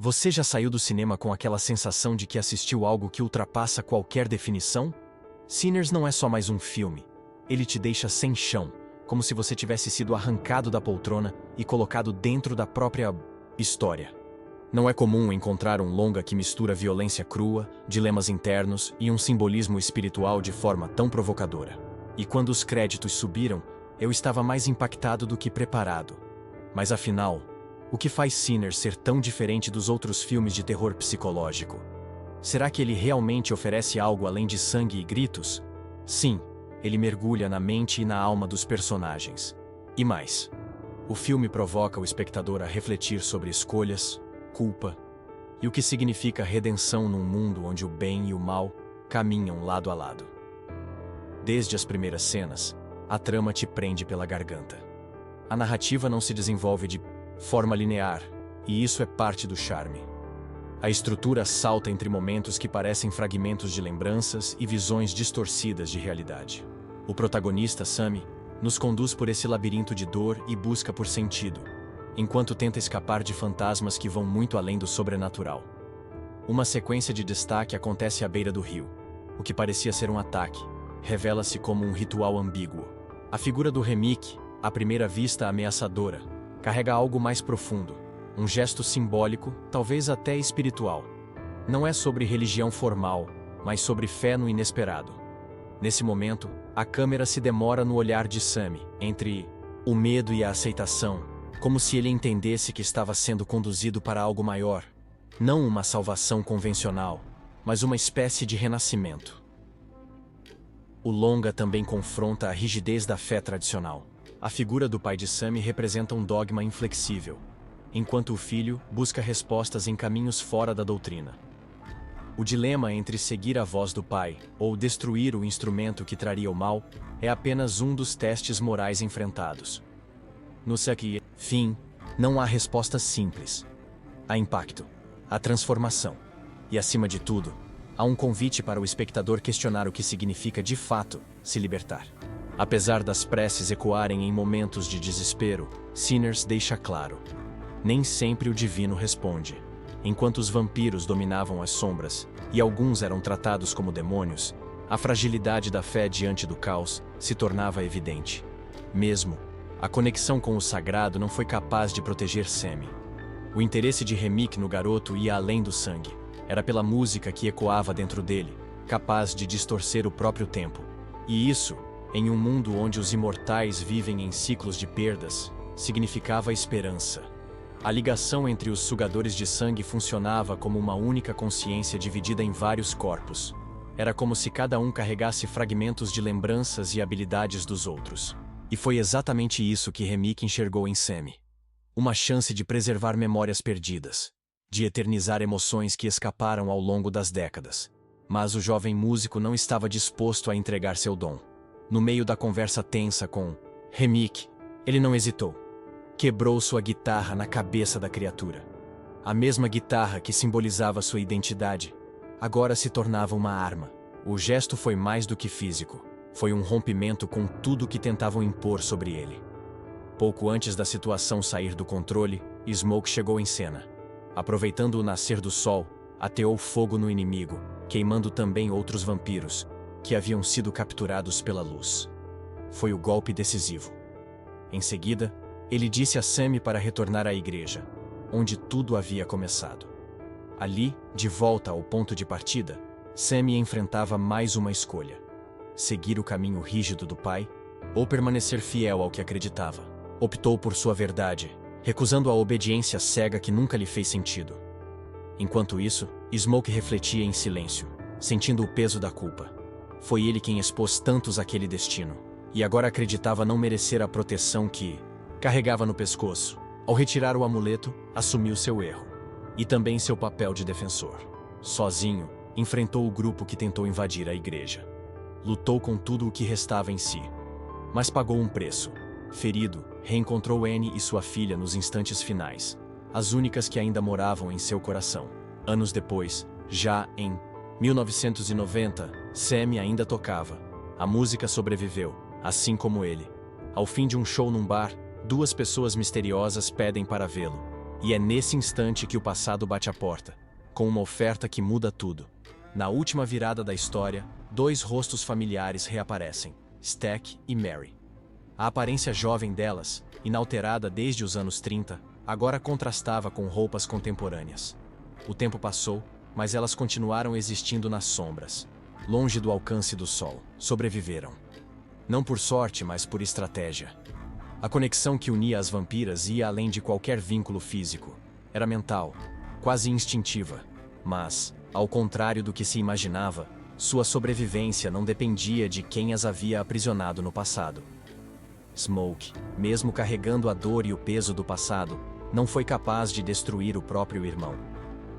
Você já saiu do cinema com aquela sensação de que assistiu algo que ultrapassa qualquer definição? Sinners não é só mais um filme. Ele te deixa sem chão, como se você tivesse sido arrancado da poltrona e colocado dentro da própria história. Não é comum encontrar um longa que mistura violência crua, dilemas internos e um simbolismo espiritual de forma tão provocadora. E quando os créditos subiram, eu estava mais impactado do que preparado. Mas afinal, o que faz Sinners ser tão diferente dos outros filmes de terror psicológico? Será que ele realmente oferece algo além de sangue e gritos? Sim, ele mergulha na mente e na alma dos personagens. E mais, o filme provoca o espectador a refletir sobre escolhas, culpa e o que significa redenção num mundo onde o bem e o mal caminham lado a lado. Desde as primeiras cenas, a trama te prende pela garganta. A narrativa não se desenvolve de forma linear, e isso é parte do charme. A estrutura salta entre momentos que parecem fragmentos de lembranças e visões distorcidas de realidade. O protagonista, Sammy, nos conduz por esse labirinto de dor e busca por sentido, enquanto tenta escapar de fantasmas que vão muito além do sobrenatural. Uma sequência de destaque acontece à beira do rio. O que parecia ser um ataque revela-se como um ritual ambíguo. A figura do Remick, à primeira vista ameaçadora, carrega algo mais profundo, um gesto simbólico, talvez até espiritual. Não é sobre religião formal, mas sobre fé no inesperado. Nesse momento, a câmera se demora no olhar de Sammy, entre o medo e a aceitação, como se ele entendesse que estava sendo conduzido para algo maior. Não uma salvação convencional, mas uma espécie de renascimento. O longa também confronta a rigidez da fé tradicional. A figura do pai de Sammy representa um dogma inflexível, enquanto o filho busca respostas em caminhos fora da doutrina. O dilema entre seguir a voz do pai ou destruir o instrumento que traria o mal é apenas um dos testes morais enfrentados. No fim, não há resposta simples. Há impacto, há transformação e, acima de tudo, há um convite para o espectador questionar o que significa de fato se libertar. Apesar das preces ecoarem em momentos de desespero, Sinners deixa claro: nem sempre o divino responde. Enquanto os vampiros dominavam as sombras e alguns eram tratados como demônios, a fragilidade da fé diante do caos se tornava evidente. Mesmo, a conexão com o sagrado não foi capaz de proteger Sammy. O interesse de Remick no garoto ia além do sangue. Era pela música que ecoava dentro dele, capaz de distorcer o próprio tempo. E isso, em um mundo onde os imortais vivem em ciclos de perdas, significava esperança. A ligação entre os sugadores de sangue funcionava como uma única consciência dividida em vários corpos. Era como se cada um carregasse fragmentos de lembranças e habilidades dos outros. E foi exatamente isso que Remick enxergou em Sammy. Uma chance de preservar memórias perdidas, de eternizar emoções que escaparam ao longo das décadas. Mas o jovem músico não estava disposto a entregar seu dom. No meio da conversa tensa com Remick, ele não hesitou. Quebrou sua guitarra na cabeça da criatura. A mesma guitarra que simbolizava sua identidade, agora se tornava uma arma. O gesto foi mais do que físico. Foi um rompimento com tudo que tentavam impor sobre ele. Pouco antes da situação sair do controle, Smoke chegou em cena. Aproveitando o nascer do sol, ateou fogo no inimigo, queimando também outros vampiros, que haviam sido capturados pela luz. Foi o golpe decisivo. Em seguida, ele disse a Sammy para retornar à igreja, onde tudo havia começado. Ali, de volta ao ponto de partida, Sammy enfrentava mais uma escolha: seguir o caminho rígido do pai ou permanecer fiel ao que acreditava. Optou por sua verdade, recusando a obediência cega que nunca lhe fez sentido. Enquanto isso, Smoke refletia em silêncio, sentindo o peso da culpa. Foi ele quem expôs tantos àquele destino, e agora acreditava não merecer a proteção que carregava no pescoço. Ao retirar o amuleto, assumiu seu erro, e também seu papel de defensor. Sozinho, enfrentou o grupo que tentou invadir a igreja. Lutou com tudo o que restava em si, mas pagou um preço. Ferido, reencontrou Annie e sua filha nos instantes finais, as únicas que ainda moravam em seu coração. Anos depois, já em 1990, Sammy ainda tocava. A música sobreviveu, assim como ele. Ao fim de um show num bar, duas pessoas misteriosas pedem para vê-lo. E é nesse instante que o passado bate a porta, com uma oferta que muda tudo. Na última virada da história, dois rostos familiares reaparecem, Stack e Mary. A aparência jovem delas, inalterada desde os anos 30, agora contrastava com roupas contemporâneas. O tempo passou, mas elas continuaram existindo nas sombras, longe do alcance do sol. Sobreviveram. Não por sorte, mas por estratégia. A conexão que unia as vampiras ia além de qualquer vínculo físico. Era mental, quase instintiva. Mas, ao contrário do que se imaginava, sua sobrevivência não dependia de quem as havia aprisionado no passado. Smoke, mesmo carregando a dor e o peso do passado, não foi capaz de destruir o próprio irmão.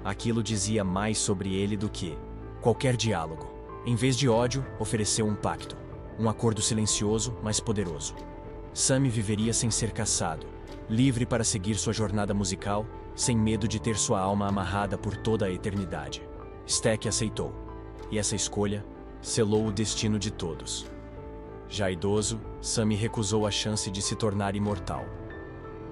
Aquilo dizia mais sobre ele do que qualquer diálogo. Em vez de ódio, ofereceu um pacto. Um acordo silencioso, mas poderoso. Sammy viveria sem ser caçado, livre para seguir sua jornada musical, sem medo de ter sua alma amarrada por toda a eternidade. Stack aceitou. E essa escolha selou o destino de todos. Já idoso, Sammy recusou a chance de se tornar imortal.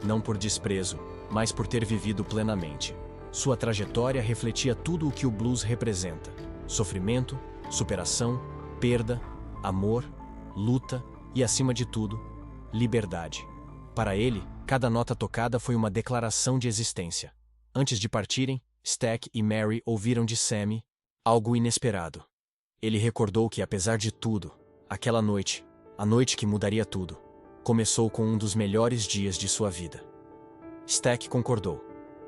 Não por desprezo, mas por ter vivido plenamente. Sua trajetória refletia tudo o que o blues representa: sofrimento, superação, perda, amor, luta e, acima de tudo, liberdade. Para ele, cada nota tocada foi uma declaração de existência. Antes de partirem, Stack e Mary ouviram de Sammy algo inesperado. Ele recordou que, apesar de tudo, aquela noite, a noite que mudaria tudo, começou com um dos melhores dias de sua vida. Stack concordou.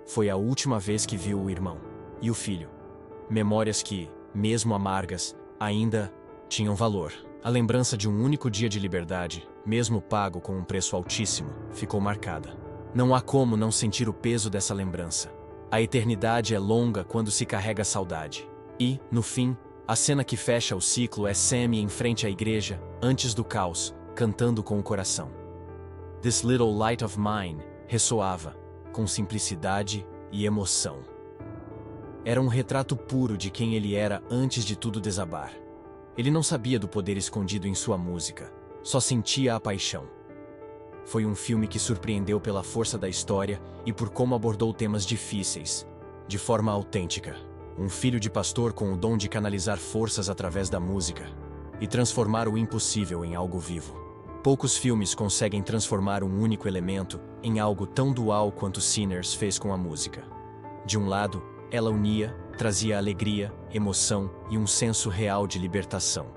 Foi a última vez que viu o irmão e o filho. Memórias que, mesmo amargas, ainda tinham valor. A lembrança de um único dia de liberdade, mesmo pago com um preço altíssimo, ficou marcada. Não há como não sentir o peso dessa lembrança. A eternidade é longa quando se carrega a saudade. E, no fim, a cena que fecha o ciclo é Sammy em frente à igreja, antes do caos, cantando com o coração. This Little Light of Mine ressoava, com simplicidade e emoção. Era um retrato puro de quem ele era antes de tudo desabar. Ele não sabia do poder escondido em sua música, só sentia a paixão. Foi um filme que surpreendeu pela força da história e por como abordou temas difíceis, de forma autêntica. Um filho de pastor com o dom de canalizar forças através da música e transformar o impossível em algo vivo. Poucos filmes conseguem transformar um único elemento em algo tão dual quanto Sinners fez com a música. De um lado, ela unia, trazia alegria, emoção e um senso real de libertação.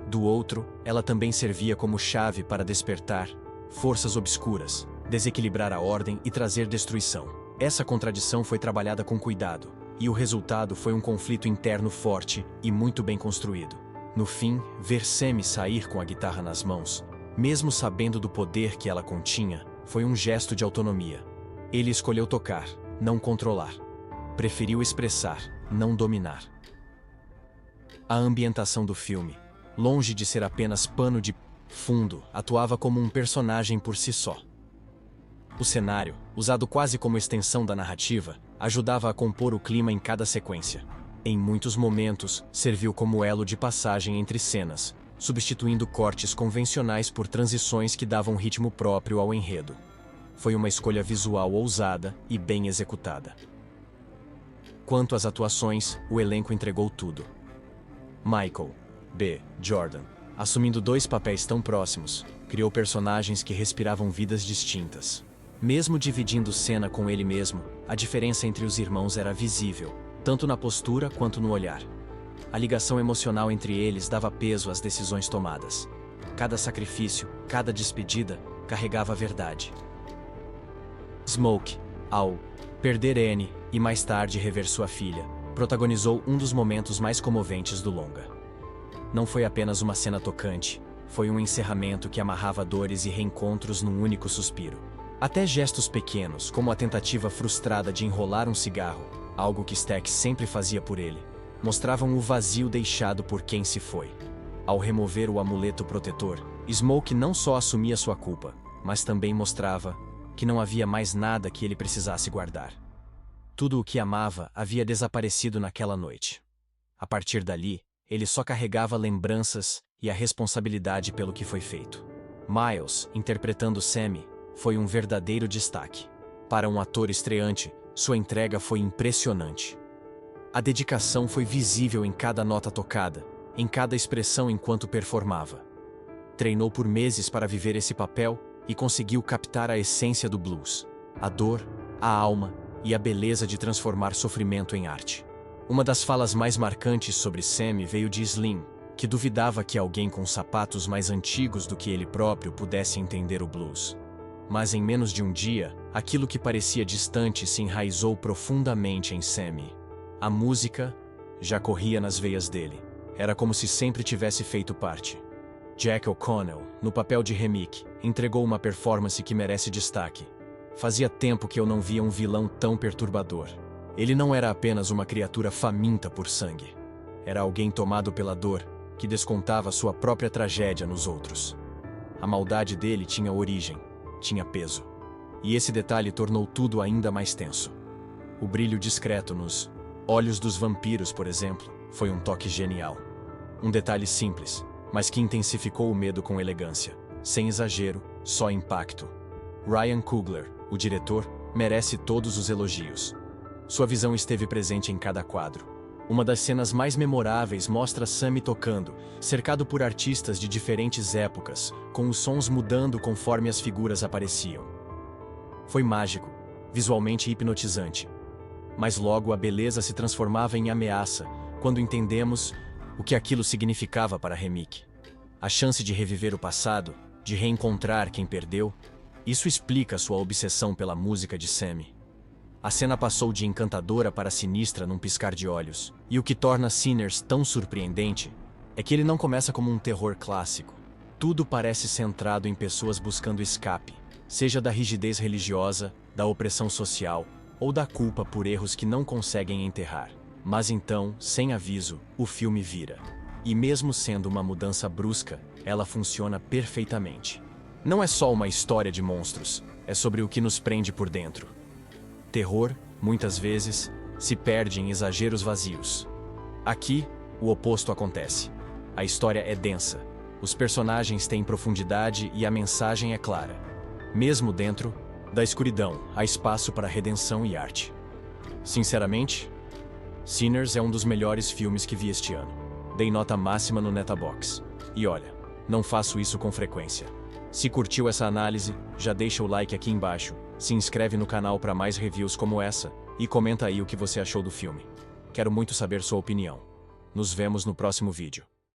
Do outro, ela também servia como chave para despertar forças obscuras, desequilibrar a ordem e trazer destruição. Essa contradição foi trabalhada com cuidado, e o resultado foi um conflito interno forte e muito bem construído. No fim, ver Sammy sair com a guitarra nas mãos, mesmo sabendo do poder que ela continha, foi um gesto de autonomia. Ele escolheu tocar, não controlar. Preferiu expressar, não dominar. A ambientação do filme, longe de ser apenas pano de fundo, atuava como um personagem por si só. O cenário, usado quase como extensão da narrativa, ajudava a compor o clima em cada sequência. Em muitos momentos, serviu como elo de passagem entre cenas, substituindo cortes convencionais por transições que davam ritmo próprio ao enredo. Foi uma escolha visual ousada e bem executada. Quanto às atuações, o elenco entregou tudo. Michael B. Jordan, assumindo dois papéis tão próximos, criou personagens que respiravam vidas distintas. Mesmo dividindo cena com ele mesmo, a diferença entre os irmãos era visível, tanto na postura quanto no olhar. A ligação emocional entre eles dava peso às decisões tomadas. Cada sacrifício, cada despedida, carregava a verdade. Smoke, ao perder Annie e mais tarde rever sua filha, protagonizou um dos momentos mais comoventes do longa. Não foi apenas uma cena tocante, foi um encerramento que amarrava dores e reencontros num único suspiro. Até gestos pequenos, como a tentativa frustrada de enrolar um cigarro, algo que Stack sempre fazia por ele, mostravam o vazio deixado por quem se foi. Ao remover o amuleto protetor, Smoke não só assumia sua culpa, mas também mostrava que não havia mais nada que ele precisasse guardar. Tudo o que amava havia desaparecido naquela noite. A partir dali, ele só carregava lembranças e a responsabilidade pelo que foi feito. Miles, interpretando Sammy, foi um verdadeiro destaque. Para um ator estreante, sua entrega foi impressionante. A dedicação foi visível em cada nota tocada, em cada expressão enquanto performava. Treinou por meses para viver esse papel e conseguiu captar a essência do blues, a dor, a alma e a beleza de transformar sofrimento em arte. Uma das falas mais marcantes sobre Sammy veio de Slim, que duvidava que alguém com sapatos mais antigos do que ele próprio pudesse entender o blues. Mas em menos de um dia, aquilo que parecia distante se enraizou profundamente em Sammy. A música já corria nas veias dele. Era como se sempre tivesse feito parte. Jack O'Connell, no papel de Remick, entregou uma performance que merece destaque. Fazia tempo que eu não via um vilão tão perturbador. Ele não era apenas uma criatura faminta por sangue. Era alguém tomado pela dor, que descontava sua própria tragédia nos outros. A maldade dele tinha origem, tinha peso. E esse detalhe tornou tudo ainda mais tenso. O brilho discreto nos olhos dos vampiros, por exemplo, foi um toque genial. Um detalhe simples, mas que intensificou o medo com elegância. Sem exagero, só impacto. Ryan Coogler, o diretor, merece todos os elogios. Sua visão esteve presente em cada quadro. Uma das cenas mais memoráveis mostra Sammy tocando, cercado por artistas de diferentes épocas, com os sons mudando conforme as figuras apareciam. Foi mágico, visualmente hipnotizante. Mas logo a beleza se transformava em ameaça, quando entendemos o que aquilo significava para Remick. A chance de reviver o passado, de reencontrar quem perdeu, isso explica sua obsessão pela música de Sammy. A cena passou de encantadora para sinistra num piscar de olhos, e o que torna Sinners tão surpreendente é que ele não começa como um terror clássico. Tudo parece centrado em pessoas buscando escape, seja da rigidez religiosa, da opressão social ou da culpa por erros que não conseguem enterrar. Mas então, sem aviso, o filme vira. E mesmo sendo uma mudança brusca, ela funciona perfeitamente. Não é só uma história de monstros, é sobre o que nos prende por dentro. Terror, muitas vezes, se perde em exageros vazios. Aqui, o oposto acontece. A história é densa, os personagens têm profundidade e a mensagem é clara. Mesmo dentro da escuridão, há espaço para redenção e arte. Sinceramente, Sinners é um dos melhores filmes que vi este ano. Dei nota máxima no Netabox. E olha, não faço isso com frequência. Se curtiu essa análise, já deixa o like aqui embaixo, se inscreve no canal para mais reviews como essa e comenta aí o que você achou do filme. Quero muito saber sua opinião. Nos vemos no próximo vídeo.